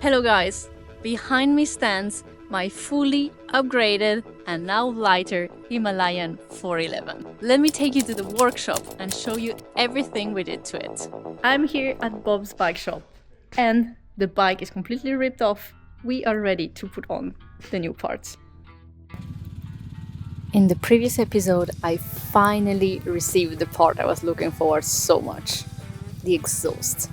Hello guys! Behind me stands my fully upgraded and now lighter Himalayan 411. Let me take you to the workshop and show you everything we did to it. I'm here at Bob's bike shop and the bike is completely ripped off. We are ready to put on the new parts. In the previous episode, I finally received the part I was looking for so much. The exhaust.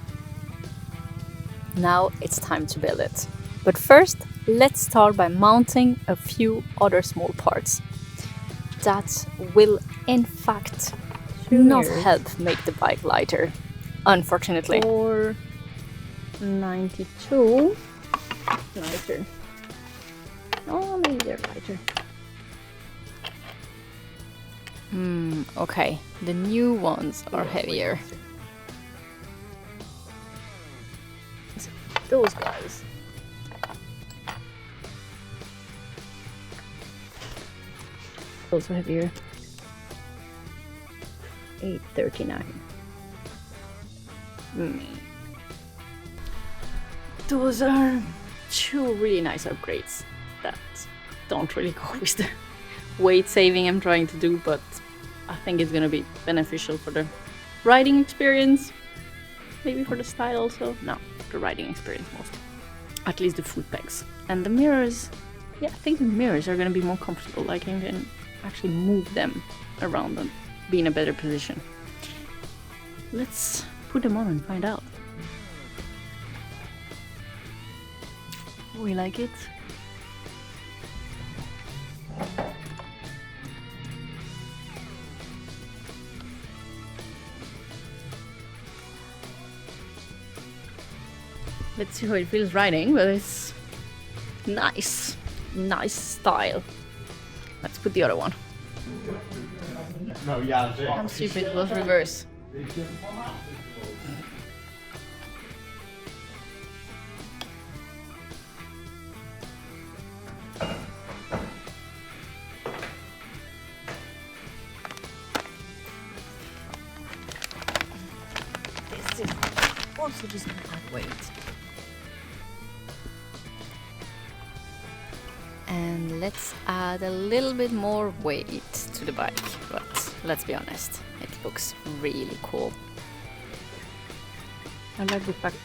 Now it's time to build it. But first, let's start by mounting a few other small parts that will in fact not help make the bike lighter, unfortunately. 492 lighter. Oh, maybe they're lighter. Okay, the new ones are heavier. Those guys. Also heavier. 839. Those are two really nice upgrades that don't really go with the weight saving I'm trying to do, but I think it's gonna be beneficial for the riding experience. Maybe for the style also. No, the riding experience mostly. At least the foot pegs. And the mirrors, yeah, I think the mirrors are gonna be more comfortable. I can actually move them around and be in a better position. Let's put them on and find out. We like it. Let's see how it feels riding, but it's nice. Nice style. Let's put the other one. I'm stupid, it was reverse. This is also just gonna add weight. And let's add a little bit more weight to the bike, but let's be honest, it looks really cool. I like the fact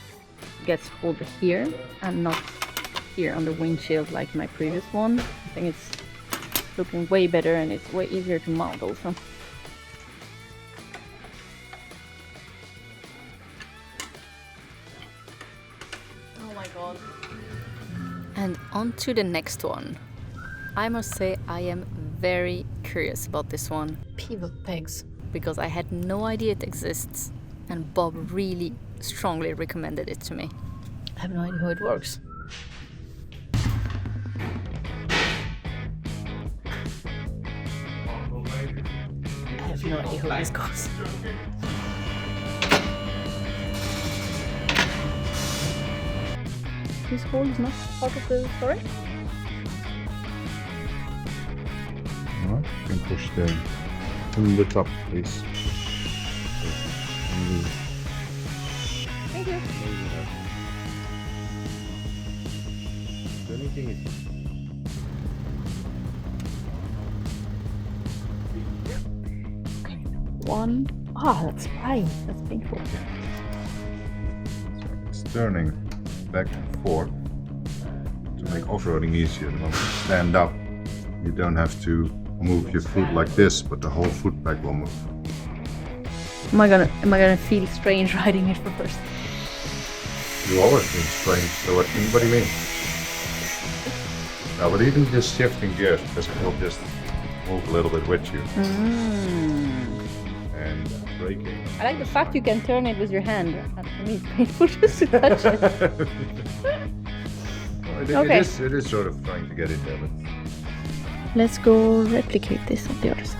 it gets hold here and not here on the windshield like my previous one. I think it's looking way better and it's way easier to mount also. Oh my god. And on to the next one. I must say I am very curious about this one. Pivot pegs. Because I had no idea it exists and Bob really strongly recommended it to me. I have no idea how it works. I have no idea how this goes. This hole is not part of the story? No, you can push the top, please. Thank you. One. That's fine. That's painful. It's turning back and forth to make off-roading easier. When you stand up, you don't have to move your foot like this, but the whole foot peg will move. Am I gonna feel strange riding it first? You always feel strange, so what do you mean? No, but even just shifting gears, because it will just move a little bit with you. And braking. I like the fact you can turn it with your hand. And for me, it's painful just to touch it. Well, it is sort of trying to get it there, but Let's go replicate this on the other side.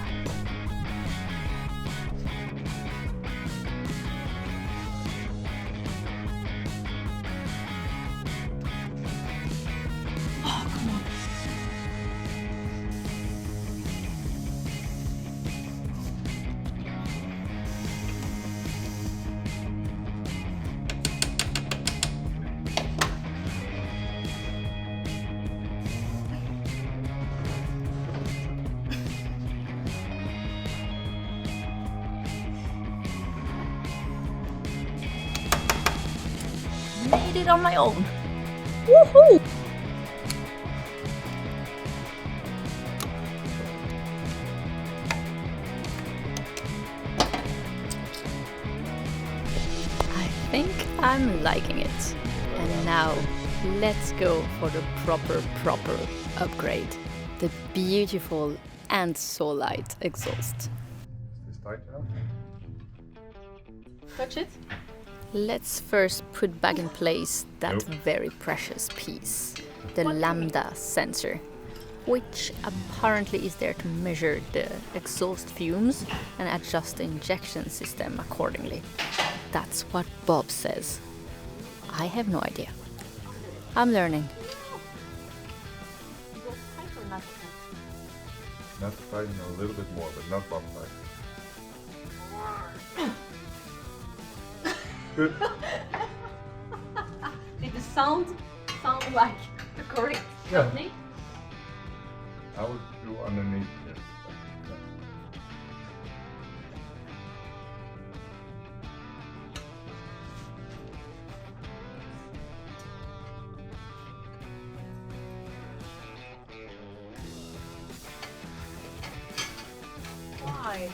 Oh, come on. did it on my own. Woohoo! I think I'm liking it. And now, let's go for the proper upgrade. The beautiful and so light exhaust. Is this tight now? Touch it. Let's first put back in place that Nope. very precious piece, the lambda sensor, which apparently is there to measure the exhaust fumes and adjust the injection system accordingly. That's what Bob says. I have no idea. I'm learning. Not to tighten a little bit more, but not bump tight. Good. Did the sound like the correct technique? I would do underneath it. Why?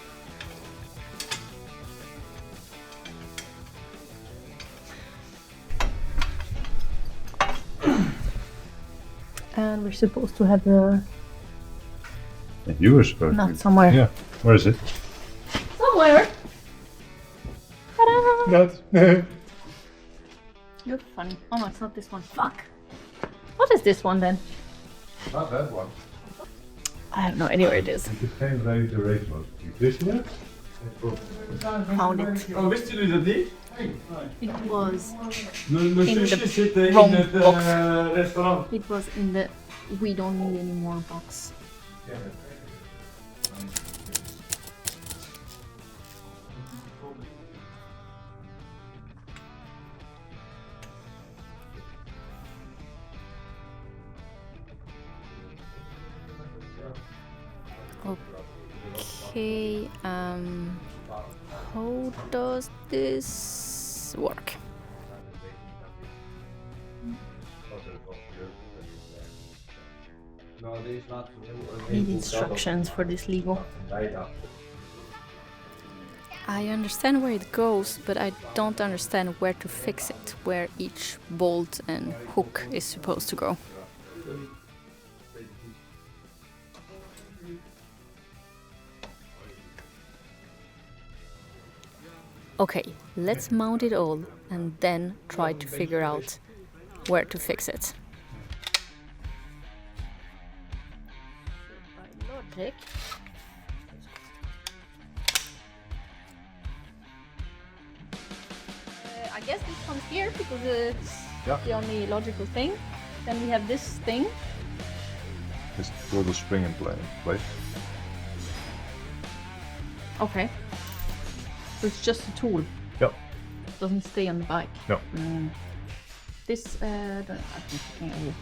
And we're supposed to have the You were supposed nut to. somewhere. Yeah. Where is it? Somewhere. Ta-da! Nut. You're funny. Oh no, it's not this one. Fuck. What is this one then? Not that one. I have no idea where it is. Het is geen ready to rate mode. Wist je dat? Found it. Oh, wisten jullie dat niet? It was Mijn In zusje the zit in wrong het box. restaurant. It was in the we don't need any more box. Okay, how does this work? Need instructions for this Lego. I understand where it goes, but I don't understand where to fix it, where each bolt and hook is supposed to go. Okay, let's mount it all and then try to figure out where to fix it. By logic, I guess this comes here because it's the only logical thing. Then we have this thing. Just pull the spring in place. Okay. So it's just a tool. Yep. It doesn't stay on the bike. No. This, I think I can use.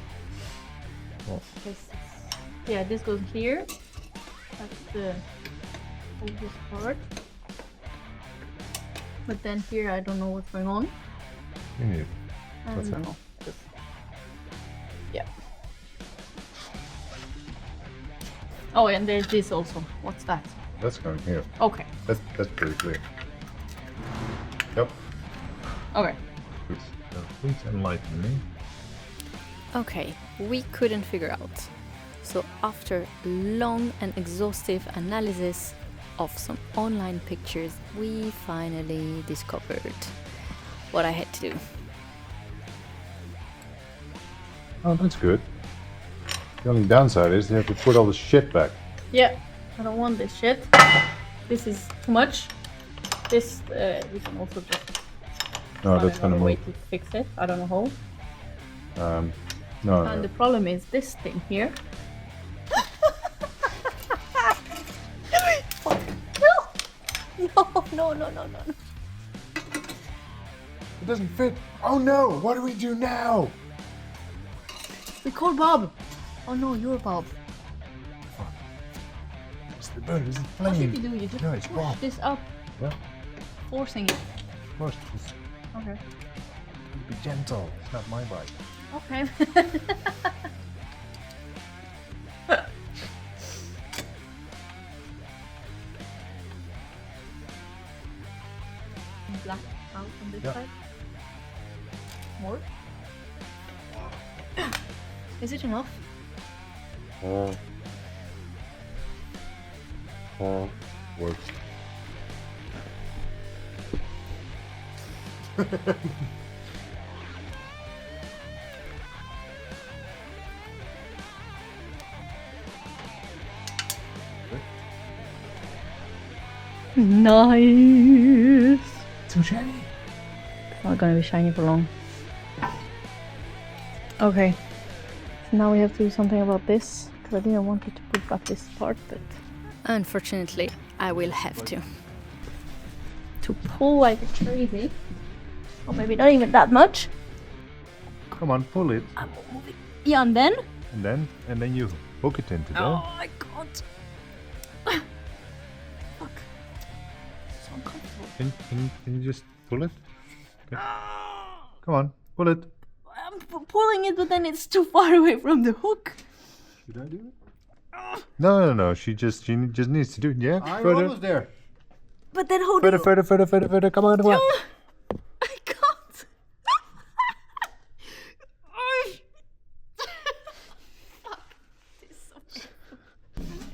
Oh. Yeah, this goes here. That's the oldest part. But then here, I don't know what's going on. You need it. I That's don't it. know. Just, yeah. Oh, and there's this also. What's that? That's going here. Okay. That's pretty clear. Yep. Okay. Good. Please enlighten me. Okay, we couldn't figure out. So after long and exhaustive analysis of some online pictures, we finally discovered what I had to do. Oh, that's good. The only downside is you have to put all the shit back. Yeah, I don't want this shit. This is too much. This, we can also just No, find that's gonna another way move. to fix it. I don't know how. No, And the problem is this thing here. No. No. It doesn't fit. Oh no! What do we do now? We call Bob. Oh no, you're Bob. It's the bird. It's the What plane. did you do? You just No, it's push Bob. this up, Yeah. forcing it. Most. Okay. Be gentle. It's not my bike. Okay. Black out on this Yeah. side. More. Is it enough? Works. Nice. Too shiny. It's not gonna be shiny for long. Okay. So now we have to do something about this, because I didn't want you to put back this part, but unfortunately I will have to. To pull like crazy. Or maybe not even that much. Come on, pull it. I'm moving. Yeah, and then? And then you hook it into there. Oh my god. Fuck. So uncomfortable. Can you just pull it? Okay. Come on, pull it. I'm pulling it, but then it's too far away from the hook. Should I do it? No. She just needs to do it. Yeah, I'm further. almost there. But then how do you... Further. Come on. I can't. Fuck. This is so painful.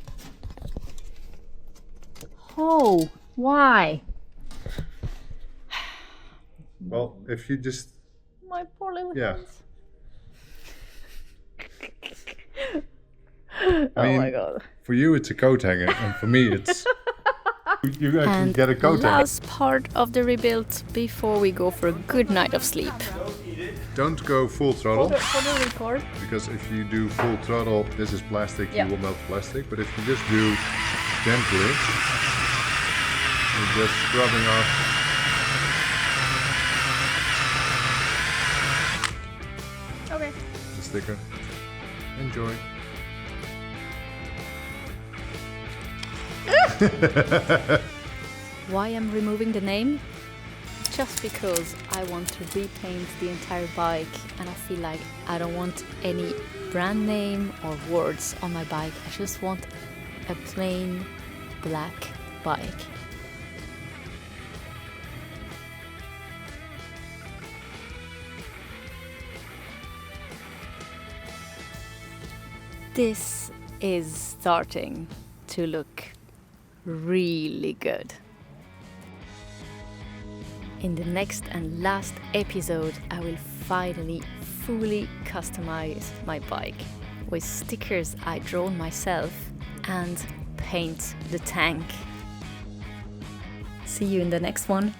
Oh, why? Well, if you just My poor little Yeah. hands. I mean, Oh my god. for you it's a coat hanger, and for me it's you actually get a coat hanger. Last part of the rebuild before we go for a good night of sleep. Don't go full throttle, For the record. because if you do full throttle, this is plastic, Yeah. you will melt plastic. But if you just do gently, you're just scrubbing off. Okay. The sticker. Enjoy. Why I'm removing the name? Just because I want to repaint the entire bike, and I feel like I don't want any brand name or words on my bike. I just want a plain black bike. This is starting to look really good. In the next and last episode, I will finally fully customize my bike with stickers I drawn myself and paint the tank. See you in the next one.